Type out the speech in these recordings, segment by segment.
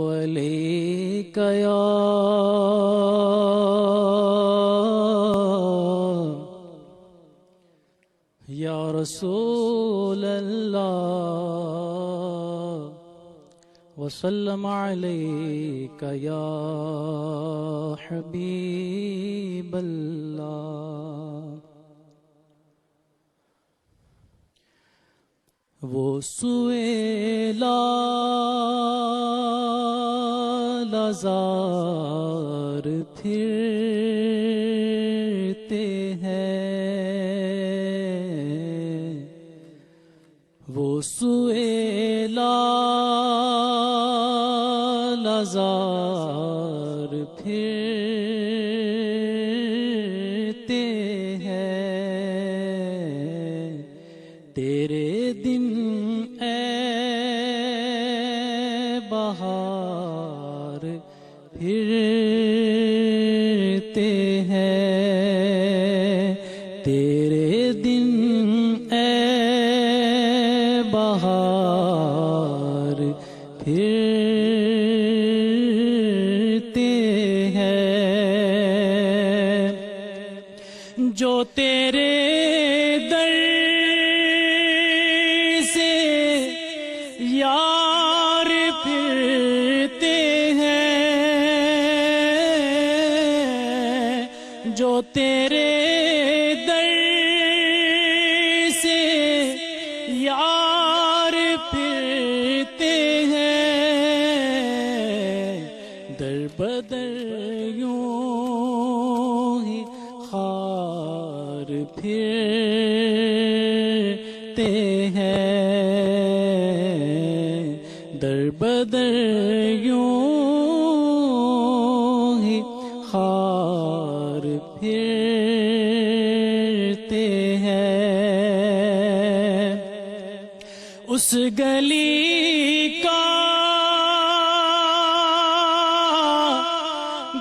علیک یا رسول اللہ وسلم علیک یا حبیب اللہ۔ وہ سوئے لازار پھرتے ہیں، وہ سوئے لازار پھرتے ہیں، تیرے دن اے بہار پھرتے ہیں، تیرے دن اے بہار پھرتے ہیں، جو تیرے در سے یار پھرتے ہیں، جو تیرے در سے یار پھرتے ہیں، در بدر یوں ہی خار پھرتے ہیں، در بدر یوں ہی خار پھرتے ہیں، اس گلی کا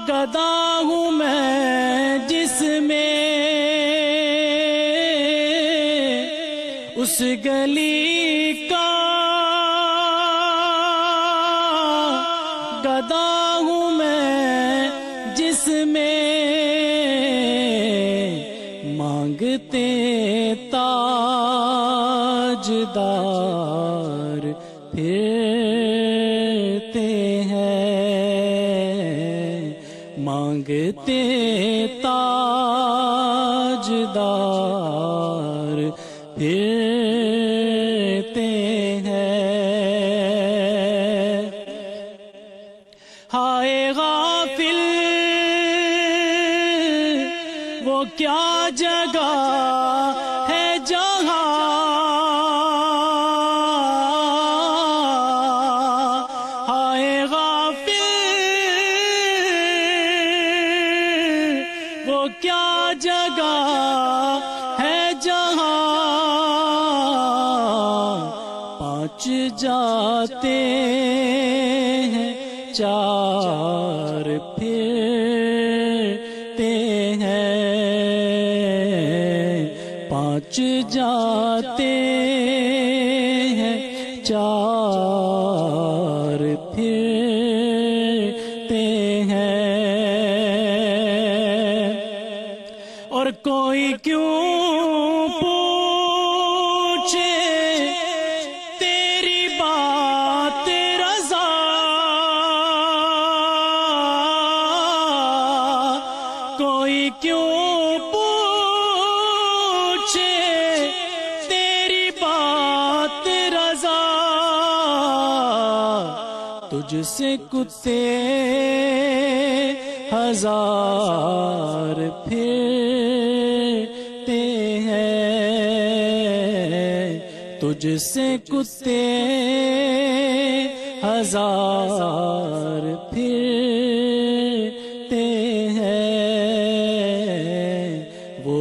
گدا ہوں میں جس میں، اس گلی کا گدا ہوں میں جس میں، مانگتے تاجدار پھرتے ہیں، مانگتے تاجدار پھرتے ہیں، ہائے غافل وہ کیا جگہ ہے جہاں، ہائے غافل وہ کیا جگہ ہے جہاں، پانچ جاتے ہیں چار پھرتے ہیں، پانچ جاتے ہیں چار پھرتے ہیں، اور کوئی کیوں پوچھے تیری بات رضا، کوئی کیوں پوچھے تیری بات رضا، تجھ سے کتے ہزار پھرتے ہیں، تجھ سے کتے ہزار پھرتے ہیں، وہ